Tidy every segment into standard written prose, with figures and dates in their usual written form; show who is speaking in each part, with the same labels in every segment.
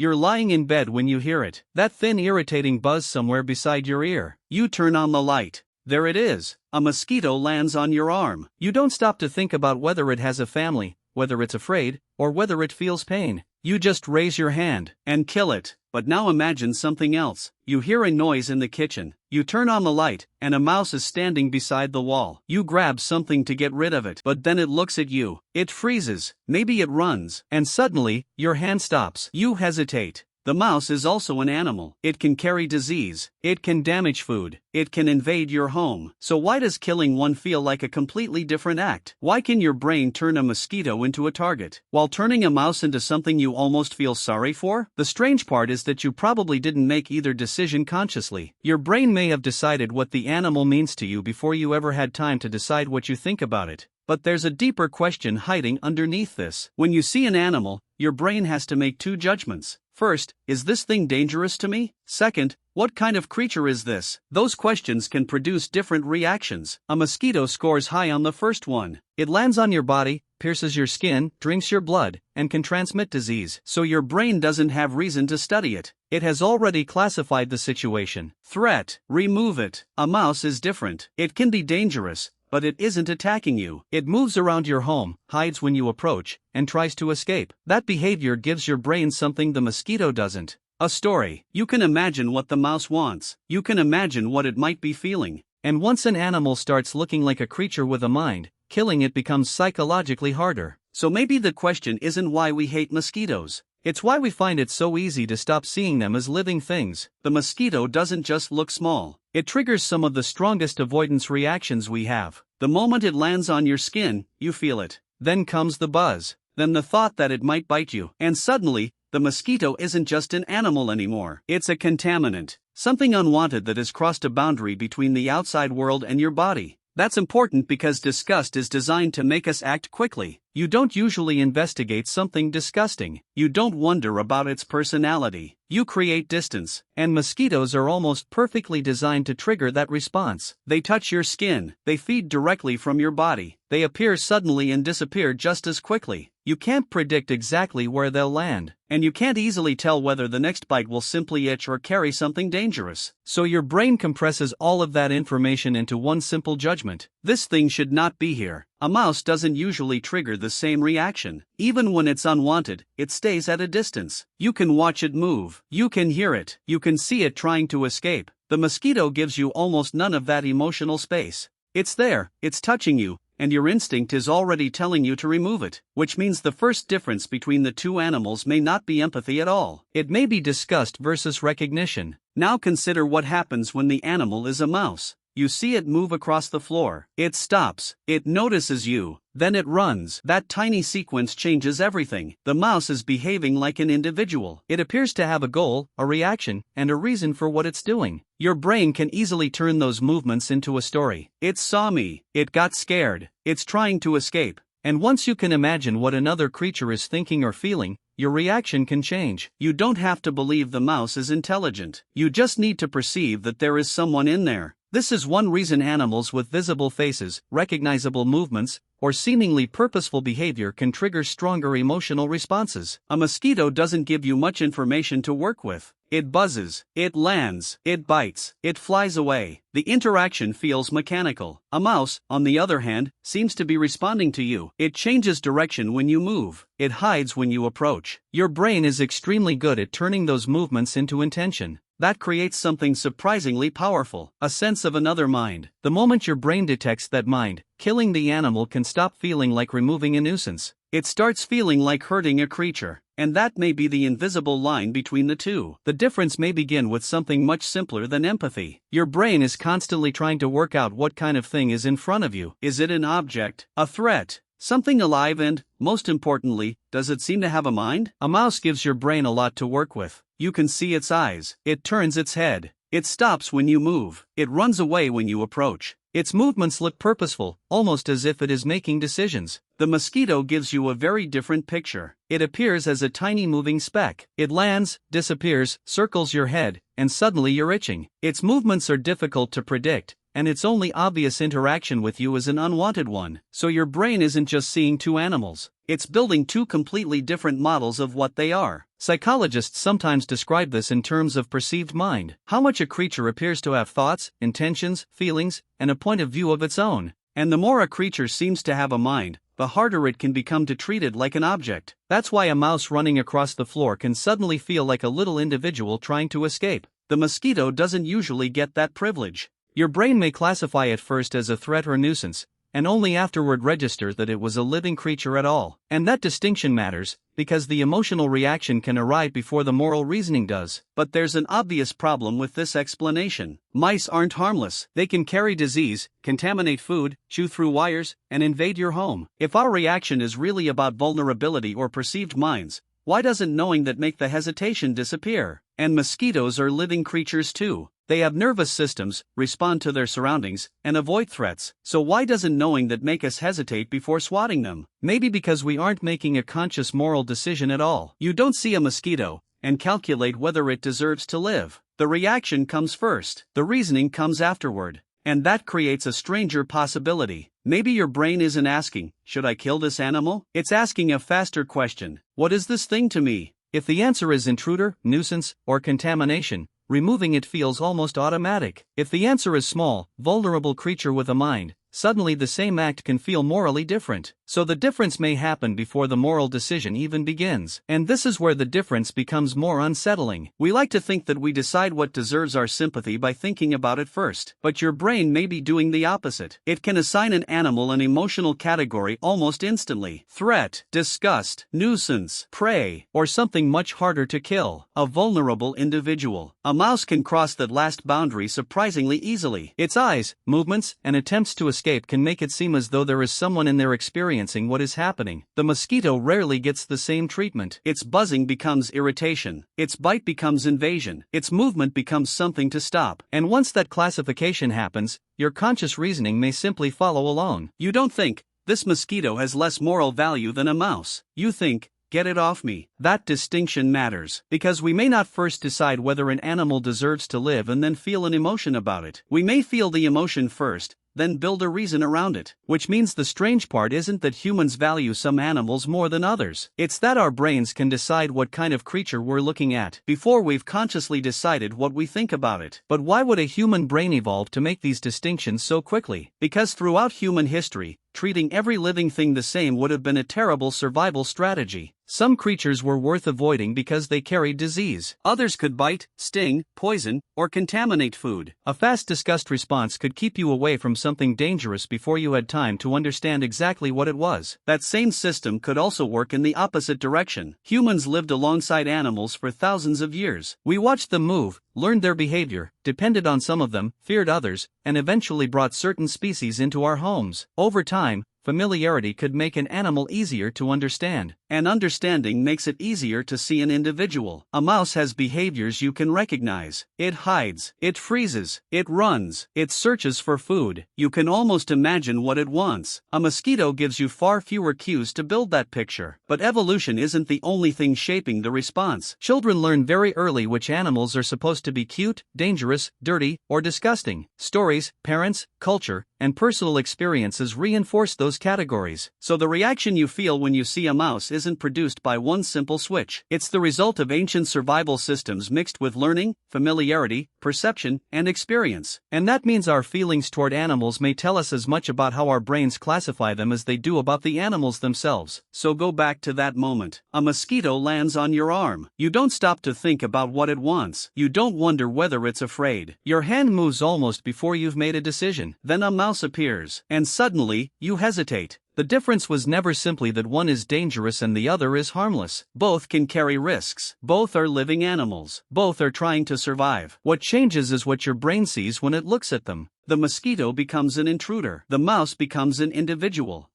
Speaker 1: You're lying in bed when you hear it. That thin irritating buzz somewhere beside your ear. You turn on the light. There it is. A mosquito lands on your arm. You don't stop to think about whether it has a family, whether it's afraid, or whether it feels pain. You just raise your hand and kill it. But now imagine something else. You hear a noise in the kitchen. You turn on the light, and a mouse is standing beside the wall. You grab something to get rid of it, but then it looks at you. It freezes, maybe it runs, and suddenly, your hand stops. You hesitate. The mouse is also an animal. It can carry disease. It can damage food. It can invade your home. So why does killing one feel like a completely different act? Why can your brain turn a mosquito into a target, while turning a mouse into something you almost feel sorry for? The strange part is that you probably didn't make either decision consciously. Your brain may have decided what the animal means to you before you ever had time to decide what you think about it. But there's a deeper question hiding underneath this. When you see an animal, your brain has to make two judgments. First, is this thing dangerous to me? Second, what kind of creature is this? Those questions can produce different reactions. A mosquito scores high on the first one. It lands on your body, pierces your skin, drinks your blood, and can transmit disease. So your brain doesn't have reason to study it. It has already classified the situation. Threat. Remove it. A mouse is different. It can be dangerous, but it isn't attacking you. It moves around your home, hides when you approach, and tries to escape. That behavior gives your brain something the mosquito doesn't. A story. You can imagine what the mouse wants. You can imagine what it might be feeling. And once an animal starts looking like a creature with a mind, killing it becomes psychologically harder. So maybe the question isn't why we hate mosquitoes. It's why we find it so easy to stop seeing them as living things. The mosquito doesn't just look small. It triggers some of the strongest avoidance reactions we have. The moment it lands on your skin, you feel it. Then comes the buzz. Then the thought that it might bite you. And suddenly, the mosquito isn't just an animal anymore. It's a contaminant. Something unwanted that has crossed a boundary between the outside world and your body. That's important because disgust is designed to make us act quickly. You don't usually investigate something disgusting. You don't wonder about its personality. You create distance, and mosquitoes are almost perfectly designed to trigger that response. They touch your skin, they feed directly from your body, they appear suddenly and disappear just as quickly. You can't predict exactly where they'll land, and you can't easily tell whether the next bite will simply itch or carry something dangerous. So your brain compresses all of that information into one simple judgment. This thing should not be here. A mouse doesn't usually trigger the same reaction. Even when it's unwanted, it stays at a distance. You can watch it move. You can hear it. You can see it trying to escape. The mosquito gives you almost none of that emotional space. It's there, it's touching you, and your instinct is already telling you to remove it, which means the first difference between the two animals may not be empathy at all. It may be disgust versus recognition. Now consider what happens when the animal is a mouse. You see it move across the floor. It stops. It notices you. Then it runs. That tiny sequence changes everything. The mouse is behaving like an individual. It appears to have a goal, a reaction, and a reason for what it's doing. Your brain can easily turn those movements into a story. It saw me. It got scared. It's trying to escape. And once you can imagine what another creature is thinking or feeling, your reaction can change. You don't have to believe the mouse is intelligent. You just need to perceive that there is someone in there. This is one reason animals with visible faces, recognizable movements, or seemingly purposeful behavior can trigger stronger emotional responses. A mosquito doesn't give you much information to work with. It buzzes, it lands, it bites, it flies away. The interaction feels mechanical. A mouse, on the other hand, seems to be responding to you. It changes direction when you move. It hides when you approach. Your brain is extremely good at turning those movements into intention. That creates something surprisingly powerful, a sense of another mind. The moment your brain detects that mind, killing the animal can stop feeling like removing a nuisance. It starts feeling like hurting a creature, and that may be the invisible line between the two. The difference may begin with something much simpler than empathy. Your brain is constantly trying to work out what kind of thing is in front of you. Is it an object, a threat, something alive, and, most importantly, does it seem to have a mind? A mouse gives your brain a lot to work with. You can see its eyes. It turns its head. It stops when you move. It runs away when you approach. Its movements look purposeful, almost as if it is making decisions. The mosquito gives you a very different picture. It appears as a tiny moving speck. It lands, disappears, circles your head, and suddenly you're itching. Its movements are difficult to predict, and its only obvious interaction with you is an unwanted one. So your brain isn't just seeing two animals, it's building two completely different models of what they are. Psychologists sometimes describe this in terms of perceived mind, how much a creature appears to have thoughts, intentions, feelings, and a point of view of its own. And the more a creature seems to have a mind, the harder it can become to treat it like an object. That's why a mouse running across the floor can suddenly feel like a little individual trying to escape. The mosquito doesn't usually get that privilege. Your brain may classify it first as a threat or nuisance, and only afterward register that it was a living creature at all. And that distinction matters, because the emotional reaction can arrive before the moral reasoning does. But there's an obvious problem with this explanation. Mice aren't harmless. They can carry disease, contaminate food, chew through wires, and invade your home. If our reaction is really about vulnerability or perceived minds, why doesn't knowing that make the hesitation disappear? And mosquitoes are living creatures too. They have nervous systems, respond to their surroundings, and avoid threats. So why doesn't knowing that make us hesitate before swatting them? Maybe because we aren't making a conscious moral decision at all. You don't see a mosquito and calculate whether it deserves to live. The reaction comes first. The reasoning comes afterward. And that creates a stranger possibility. Maybe your brain isn't asking, should I kill this animal? It's asking a faster question. What is this thing to me? If the answer is intruder, nuisance, or contamination, removing it feels almost automatic. If the answer is small, vulnerable creature with a mind, suddenly the same act can feel morally different. So the difference may happen before the moral decision even begins. And this is where the difference becomes more unsettling. We like to think that we decide what deserves our sympathy by thinking about it first. But your brain may be doing the opposite. It can assign an animal an emotional category almost instantly. Threat, disgust, nuisance, prey, or something much harder to kill. A vulnerable individual. A mouse can cross that last boundary surprisingly easily. Its eyes, movements, and attempts to escape can make it seem as though there is someone in there experiencing what is happening. The mosquito rarely gets the same treatment. Its buzzing becomes irritation. Its bite becomes invasion. Its movement becomes something to stop. And once that classification happens, your conscious reasoning may simply follow alone. You don't think, this mosquito has less moral value than a mouse. You think, get it off me. That distinction matters, because we may not first decide whether an animal deserves to live and then feel an emotion about it. We may feel the emotion first, then build a reason around it. Which means the strange part isn't that humans value some animals more than others. It's that our brains can decide what kind of creature we're looking at before we've consciously decided what we think about it. But why would a human brain evolve to make these distinctions so quickly? Because throughout human history, treating every living thing the same would have been a terrible survival strategy. Some creatures were worth avoiding because they carried disease. Others could bite, sting, poison, or contaminate food. A fast disgust response could keep you away from something dangerous before you had time to understand exactly what it was. That same system could also work in the opposite direction. Humans lived alongside animals for thousands of years. We watched them move, learned their behavior, depended on some of them, feared others, and eventually brought certain species into our homes. Over time, familiarity could make an animal easier to understand, and understanding makes it easier to see an individual. A mouse has behaviors you can recognize. It hides, it freezes, it runs, it searches for food. You can almost imagine what it wants. A mosquito gives you far fewer cues to build that picture. But evolution isn't the only thing shaping the response. Children learn very early which animals are supposed to be cute, dangerous, dirty, or disgusting. Stories, parents, culture, and personal experiences reinforce those categories. So the reaction you feel when you see a mouse isn't produced by one simple switch. It's the result of ancient survival systems mixed with learning, familiarity, perception, and experience. And that means our feelings toward animals may tell us as much about how our brains classify them as they do about the animals themselves. So go back to that moment. A mosquito lands on your arm. You don't stop to think about what it wants. You don't wonder whether it's afraid. Your hand moves almost before you've made a decision. Then a mouse appears, and suddenly, you hesitate. The difference was never simply that one is dangerous and the other is harmless. Both can carry risks. Both are living animals. Both are trying to survive. What changes is what your brain sees when it looks at them. The mosquito becomes an intruder. The mouse becomes an individual.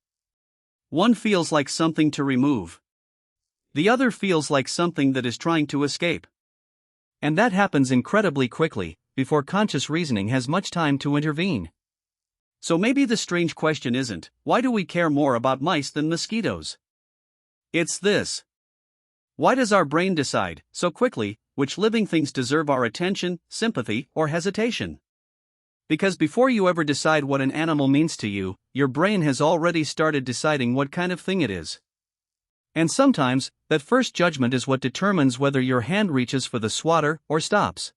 Speaker 1: One feels like something to remove. The other feels like something that is trying to escape. And that happens incredibly quickly, before conscious reasoning has much time to intervene. So maybe the strange question isn't, why do we care more about mice than mosquitoes? It's this. Why does our brain decide, so quickly, which living things deserve our attention, sympathy, or hesitation? Because before you ever decide what an animal means to you, your brain has already started deciding what kind of thing it is. And sometimes, that first judgment is what determines whether your hand reaches for the swatter or stops.